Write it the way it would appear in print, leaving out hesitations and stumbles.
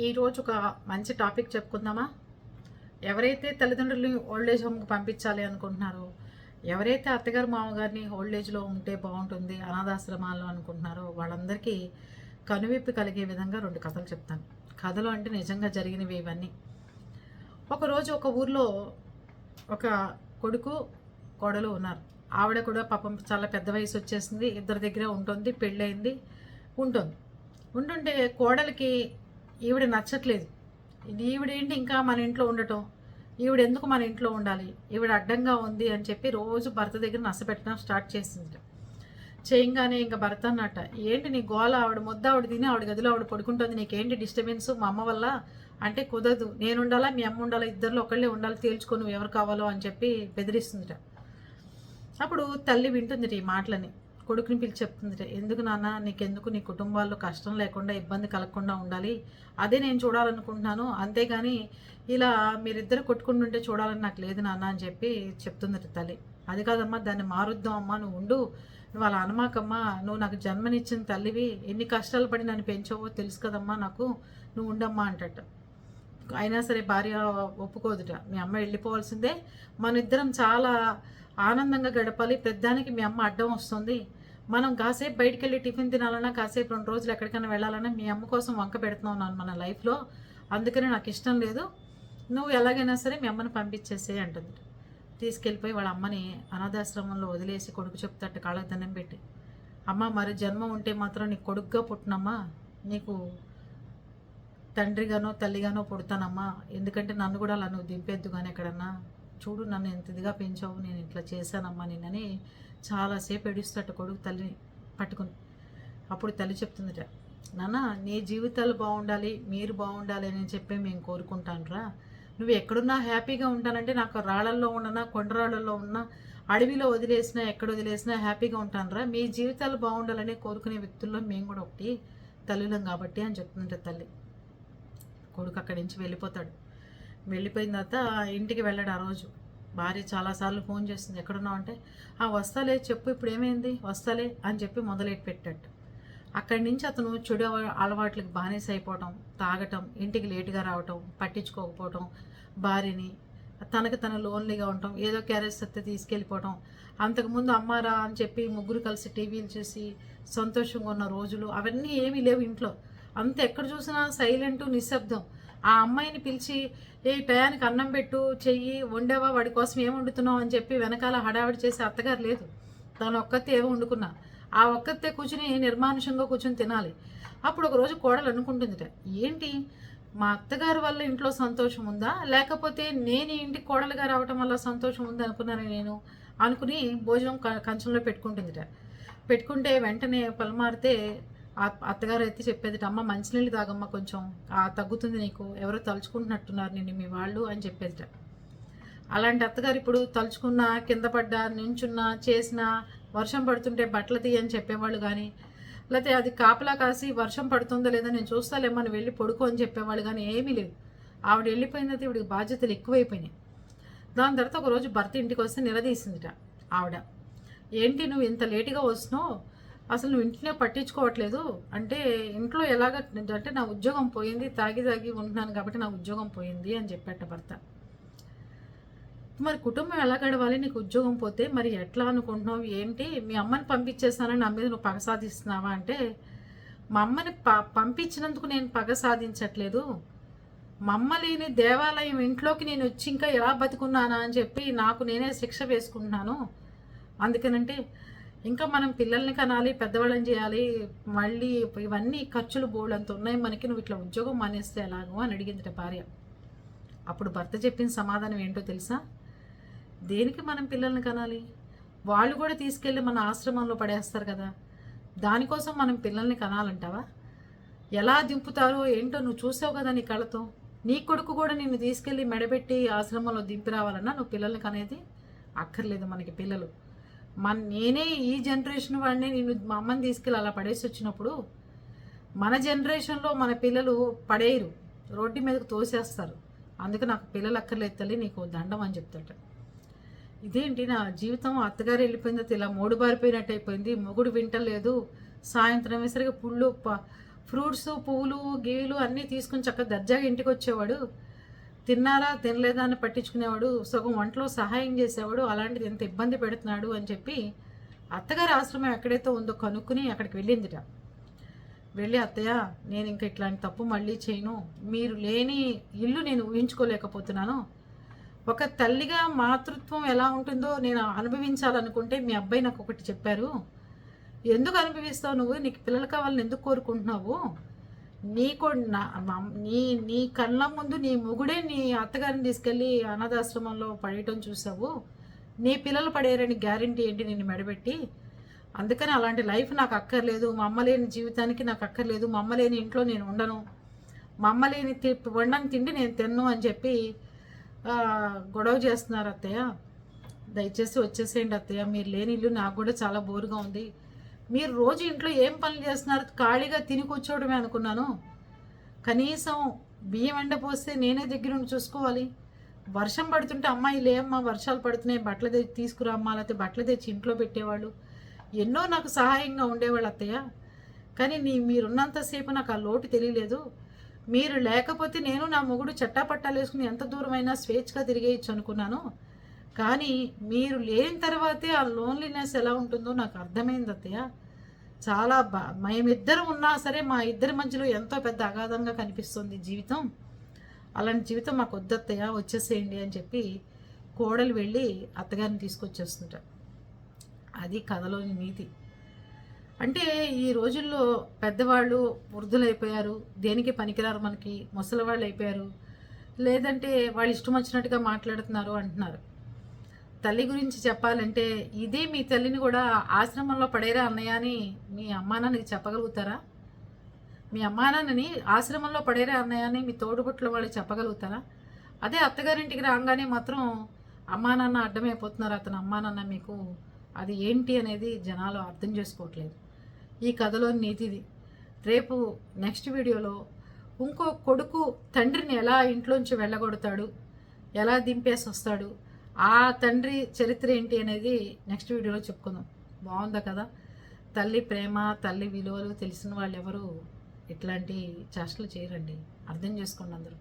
ఈరోజు ఒక మంచి టాపిక్ చెప్పుకుందామా? ఎవరైతే తల్లిదండ్రులని ఓల్డ్ ఏజ్ హోమ్కి పంపించాలి అనుకుంటున్నారో, ఎవరైతే అత్తగారు మామగారిని ఓల్డ్ ఏజ్లో ఉంటే బాగుంటుంది అనాథాశ్రమాల్లో అనుకుంటున్నారో వాళ్ళందరికీ కనువిప్పు కలిగే విధంగా 2 కథలు చెప్తాను. కథలు అంటే నిజంగా జరిగినవి ఇవన్నీ. ఒకరోజు ఒక ఊర్లో ఒక కొడుకు కోడలు ఉన్నారు. ఆవిడ కూడా పాపం చాలా పెద్ద వయసు వచ్చేసింది. ఇద్దరి దగ్గర ఉంటుంది, పెళ్ళయింది, ఉంటుంది. ఉంటుంటే కోడలికి ఈవిడ నచ్చట్లేదు. ఈవిడేంటి ఇంకా మన ఇంట్లో ఉండటం, ఈవిడెందుకు మన ఇంట్లో ఉండాలి, ఈవిడ అడ్డంగా ఉంది అని చెప్పి రోజు భర్త దగ్గర నచ్చపెట్టడం స్టార్ట్ చేసింది. చేయంగానే ఇంకా భర్త అన్నట్ట, ఏంటి నీ గోల, ఆవిడ ముద్ద ఆవిడ తిని ఆవిడ గదిలో ఆవిడ పడుకుంటుంది, నీకేంటి డిస్టర్బెన్స్ మా అమ్మ వల్ల అంటే కుదరదు, నేను ఉండాలా మీ అమ్మ ఉండాలా, ఇద్దరిలో ఒకళ్ళే ఉండాలి, తేల్చుకో నువ్వు ఎవరు కావాలో అని చెప్పి బెదిరిస్తుందిట. అప్పుడు తల్లి వింటుందిట ఈ మాటలని. కొడుకుని పిలిచి చెప్తుందిట, ఎందుకు నాన్న, నీకెందుకు, నీ కుటుంబాల్లో కష్టం లేకుండా ఇబ్బంది కలగకుండా ఉండాలి, అదే నేను చూడాలనుకుంటున్నాను, అంతేగాని ఇలా మీరిద్దరు కొట్టుకుంటుంటే చూడాలని నాకు లేదు నాన్న అని చెప్పి చెప్తుందిట తల్లి. అది కాదమ్మా, దాన్ని మారుద్దాం అమ్మా, నువ్వు ఉండు, నువ్వు అలా అనమాకమ్మా, నువ్వు నాకు జన్మనిచ్చిన తల్లివి, ఎన్ని కష్టాలు పడి నన్ను పెంచవో తెలుసు కదమ్మా నాకు, నువ్వు ఉండమ్మా అంటట. అయినా సరే భార్య ఒప్పుకోదుట, మీ అమ్మ వెళ్ళిపోవాల్సిందే, మన ఇద్దరం చాలా ఆనందంగా గడపాలి, పెద్దానికి మీ అమ్మ అడ్డం వస్తుంది, మనం కాసేపు బయటికి వెళ్ళి టిఫిన్ తినాలన్నా, కాసేపు 2 రోజులు ఎక్కడికైనా వెళ్ళాలన్నా మీ అమ్మ కోసం వంక పెడుతున్నావు నన్ను మన లైఫ్లో, అందుకని నాకు ఇష్టం లేదు, నువ్వు ఎలాగైనా సరే మీ అమ్మని పంపించేసే అంటుంది. తీసుకెళ్ళిపోయి వాళ్ళ అమ్మని అనాథాశ్రమంలో వదిలేసి కొడుకు చెప్తాట కాళ్ళకి దండం పెట్టి, అమ్మ మరి జన్మ ఉంటే మాత్రం నీకు కొడుకుగా పుట్టినమ్మా, నీకు తండ్రిగానో తల్లిగానో పుడతానమ్మా, ఎందుకంటే నన్ను కూడా అలా నువ్వు దింపేద్దు కానీ ఎక్కడన్నా, చూడు నన్ను ఎంత ఇదిగా పెంచావు, నేను ఇట్లా చేశానమ్మా నిన్నని చాలాసేపు ఏడుస్తాట కొడుకు తల్లిని పట్టుకుని. అప్పుడు తల్లి చెప్తుందిట, నాన్న నీ జీవితాలు బాగుండాలి, మీరు బాగుండాలి అని చెప్పి మేము కోరుకుంటానురా, నువ్వు ఎక్కడున్నా హ్యాపీగా ఉంటానంటే, నాకు రాళ్ళల్లో ఉన్నా కొండరాళ్ళల్లో ఉన్నా అడవిలో వదిలేసినా ఎక్కడ వదిలేసినా హ్యాపీగా ఉంటానురా, మీ జీవితాలు బాగుండాలని కోరుకునే వ్యక్తుల్లో మేము కూడా ఒకటి తల్లులం కాబట్టి అని చెప్తుంటే తల్లి. కొడుకు అక్కడి నుంచి వెళ్ళిపోతాడు. వెళ్ళిపోయిన తర్వాత ఇంటికి వెళ్ళాడు. ఆ రోజు భార్య చాలాసార్లు ఫోన్ చేస్తుంది, ఎక్కడున్నావు అంటే, వస్తాలే చెప్పు, ఇప్పుడు ఏమైంది, వస్తాలే అని చెప్పి మొదలెట్టి పెట్టాడు. అక్కడి నుంచి అతను చెడు అలవాట్లకు బానిస అయిపోవటం, తాగటం, ఇంటికి లేటుగా రావటం, పట్టించుకోకపోవటం భార్యని, తనకు తన లోన్లీగా ఉండటం, ఏదో క్యారేజ్ సత్తే తీసుకెళ్ళిపోవటం. అంతకుముందు అమ్మారా అని చెప్పి ముగ్గురు కలిసి టీవీలు చూసి సంతోషంగా ఉన్న రోజులు అవన్నీ ఏమీ లేవు ఇంట్లో. అంత ఎక్కడ చూసినా సైలెంటు, నిశ్శబ్దం. ఆ అమ్మాయిని పిలిచి, ఏ టయానికి అన్నం పెట్టు, చెయ్యి, వండావా, వాడి కోసం ఏం వండుతున్నావు అని చెప్పి వెనకాల హడావిడి చేసే అత్తగారు లేదు. తను ఒక్కతే ఏమో వండుకున్నా, ఆ ఒక్కతే కూర్చుని నిర్మానుషంగా కూర్చుని తినాలి. అప్పుడు ఒకరోజు కోడలు అనుకుంటుందిట, ఏంటి మా అత్తగారి వల్ల ఇంట్లో సంతోషం ఉందా, లేకపోతే నేను ఇంటికి కోడలుగా రావటం వల్ల సంతోషం ఉందా అనుకున్నాను నేను అనుకుని భోజనం కంచంలో పెట్టుకుంటుందిట. పెట్టుకుంటే వెంటనే పలమారితే అత్తగారు అయితే చెప్పేదిట, అమ్మ మంచినీళ్ళు తాగమ్మ, కొంచెం తగ్గుతుంది నీకు, ఎవరో తలుచుకుంటున్నట్టున్నారు నిన్ను మీ వాళ్ళు అని చెప్పేదిట. అలాంటి అత్తగారు ఇప్పుడు తలుచుకున్నా, కింద పడ్డా, నించున్నా, చేసినా, వర్షం పడుతుంటే బట్టలు తీయని చెప్పేవాళ్ళు కానీ, లేకపోతే అది కాపలా కాసి వర్షం పడుతుందో లేదో నేను చూస్తాలేమని వెళ్ళి పడుకో అని చెప్పేవాళ్ళు కానీ ఏమీ లేదు. ఆవిడ వెళ్ళిపోయినది, ఇవిడికి బాధ్యతలు ఎక్కువైపోయినాయి. దాని తర్వాత ఒకరోజు భర్త ఇంటికి వస్తే నిలదీసిందిట ఆవిడ, ఏంటి నువ్వు ఇంత లేటుగా వస్తున్నావు, అసలు నువ్వు ఇంటినే పట్టించుకోవట్లేదు అంటే, ఇంట్లో ఎలాగ అంటే నా ఉద్యోగం పోయింది, తాగి ఉంటున్నాను కాబట్టి నా ఉద్యోగం పోయింది అని చెప్పేట భర్త. మరి కుటుంబం ఎలా గడవాలి, నీకు ఉద్యోగం పోతే మరి ఎట్లా అనుకుంటున్నావు, ఏంటి మీ అమ్మని పంపించేస్తానని నా మీద నువ్వు పగ సాధిస్తున్నావా అంటే, మా అమ్మని పంపించినందుకు నేను పగ సాధించట్లేదు, మా అమ్మ లేని దేవాలయం ఇంట్లోకి నేను వచ్చి ఇంకా ఎలా బతుకున్నానా అని చెప్పి నాకు నేనే శిక్ష వేసుకుంటున్నాను, అందుకనంటే ఇంకా మనం పిల్లల్ని కనాలి, పెద్దవాళ్ళని చేయాలి, మళ్ళీ ఇవన్నీ ఖర్చులు బోల్డంత ఉన్నాయి మనకి, నువ్వు ఇట్లా ఉద్యోగం మానేస్తే ఎలాగో అని అడిగిందిట భార్య. అప్పుడు భర్త చెప్పిన సమాధానం ఏంటో తెలుసా, దేనికి మనం పిల్లల్ని కనాలి, వాళ్ళు కూడా తీసుకెళ్ళి మన ఆశ్రమంలో పడేస్తారు కదా, దానికోసం మనం పిల్లల్ని కనాలంటావా, ఎలా దింపుతారో ఏంటో నువ్వు చూసావు కదా నీ కళ్ళతో, నీ కొడుకు కూడా నిన్ను తీసుకెళ్ళి మెడబెట్టి ఆశ్రమంలో దింపి రావాలన్నా నువ్వు పిల్లల్ని కనేది అక్కర్లేదు మనకి పిల్లలు, నేనే ఈ జనరేషన్ వాడిని నేను మా అమ్మని తీసుకెళ్ళి అలా పడేసి వచ్చినప్పుడు, మన జనరేషన్లో మన పిల్లలు పడేయరు, రోడ్డు మీదకు తోసేస్తారు, అందుకే నాకు పిల్లలు అక్కర్లేదు తల్లి, నీకు దండం అని చెప్తాట. ఇదేంటి నా జీవితం, అత్తగారు వెళ్ళిపోయిన ఇలా మూడు బారిపోయినట్టు అయిపోయింది, మొగుడు వింటలేదు, సాయంత్రం వేసరికి ఫ్రూట్స్, పువ్వులు, గీలు అన్నీ తీసుకుని చక్కగా దర్జాగా ఇంటికి వచ్చేవాడు. తిన్నారా తినలేదా అని పట్టించుకునేవాడు, సగం వంటలో సహాయం చేసేవాడు. అలాంటిది ఎంత ఇబ్బంది పెడుతున్నాడు అని చెప్పి అత్తగారి ఆశ్రమం ఎక్కడైతే ఉందో కనుక్కుని అక్కడికి వెళ్ళిందిట. వెళ్ళి, అత్తయ్య నేను ఇంకా ఇట్లాంటి తప్పు మళ్ళీ చేయను, మీరు లేని ఇల్లు నేను ఊహించుకోలేకపోతున్నాను, ఒక తల్లిగా మాతృత్వం ఎలా ఉంటుందో నేను అనుభవించాలనుకుంటే మీ అబ్బాయి నాకు ఒకటి చెప్పారు, ఎందుకు అనుభవిస్తావు నువ్వు, నీకు పిల్లలు కావాలని ఎందుకు కోరుకుంటున్నావు, నీకు నీ నీ కళ్ళ ముందు నీ మొగుడే నీ అత్తగారిని తీసుకెళ్ళి అనాథాశ్రమంలో పడేయటం చూసావు, నీ పిల్లలు పడేయరని గ్యారంటీ ఏంటి నిన్ను మెడబెట్టి, అందుకని అలాంటి లైఫ్ నాకు అక్కర్లేదు, మా అమ్మ లేని జీవితానికి నాకు అక్కర్లేదు, మా అమ్మ లేని ఇంట్లో నేను ఉండను, మా అమ్మ లేని వండని తిండి నేను తిన్ను అని చెప్పి గొడవ చేస్తున్నారు. అత్తయ్య దయచేసి వచ్చేసేయండి అత్తయ్య, మీరు లేని ఇల్లు నాకు కూడా చాలా బోరుగా ఉంది, మీరు రోజు ఇంట్లో ఏం పనులు చేస్తున్నారు, ఖాళీగా తిని కూర్చోవడమే అనుకున్నాను, కనీసం బియ్యం ఎండపోస్తే నేనే దగ్గర ఉండి చూసుకోవాలి, వర్షం పడుతుంటే అమ్మాయి లేమ్మా వర్షాలు పడుతున్నాయి బట్టలు తెచ్చి తీసుకురా అమ్మా, లేకపోతే బట్టలు తెచ్చి ఇంట్లో పెట్టేవాళ్ళు, ఎన్నో నాకు సహాయంగా ఉండేవాళ్ళు అత్తయ్య, కానీ మీరున్నంతసేపు నాకు ఆ లోటు తెలియలేదు, మీరు లేకపోతే నేను నా మొగుడు చట్టాపట్టాలు వేసుకుని ఎంత దూరమైనా స్వేచ్ఛగా తిరిగేయచ్చు అనుకున్నాను, కానీ మీరు లేని తర్వాతే ఆ లోన్లీనెస్ ఎలా ఉంటుందో నాకు అర్థమైంది అత్తయ్య, చాలా మేమిద్దరం ఉన్నా సరే మా ఇద్దరి మధ్యలో ఎంతో పెద్ద అగాధంగా కనిపిస్తుంది జీవితం, అలాంటి జీవితం మాకు వద్దత్తయ్య వచ్చేసేయండి అని చెప్పి కోడలు వెళ్ళి అత్తగారిని తీసుకొచ్చేస్తుంట. అది కథలోని నీతి. అంటే ఈ రోజుల్లో పెద్దవాళ్ళు వృద్ధులైపోయారు, దేనికి పనికిరారు, మనకి ముసలివాళ్ళు అయిపోయారు, లేదంటే వాళ్ళు ఇష్టం వచ్చినట్టుగా మాట్లాడుతున్నారు అంటున్నారు. తల్లి గురించి చెప్పాలంటే ఇదే మీ తల్లిని కూడా ఆశ్రమంలో పడేరా అన్నయ్య అని మీ అమ్మానాన్నకి చెప్పగలుగుతారా? మీ అమ్మానాన్నని ఆశ్రమంలో పడేరా అన్నయ్య అని మీ తోడుబుట్ల వాళ్ళు చెప్పగలుగుతారా? అదే అత్తగారింటికి రాగానే మాత్రం అమ్మానాన్న అడ్డమైపోతున్నారు, అతను అమ్మానాన్న మీకు, అది ఏంటి అనేది జనాలు అర్థం చేసుకోవట్లేదు. ఈ కథలోని నీతిది. రేపు నెక్స్ట్ వీడియోలో ఇంకో కొడుకు తండ్రిని ఎలా ఇంట్లోంచి వెళ్ళగొడతాడు, ఎలా దింపేసి వస్తాడు, ఆ తండ్రి చరిత్ర ఏంటి అనేది నెక్స్ట్ వీడియోలో చెప్పుకుందాం. బాగుందా కదా? తల్లి ప్రేమ, తల్లి విలువలు తెలిసిన వాళ్ళు ఎవరు ఇట్లాంటి చేష్టలు చేయరండి, అర్థం చేసుకోండి అందరూ.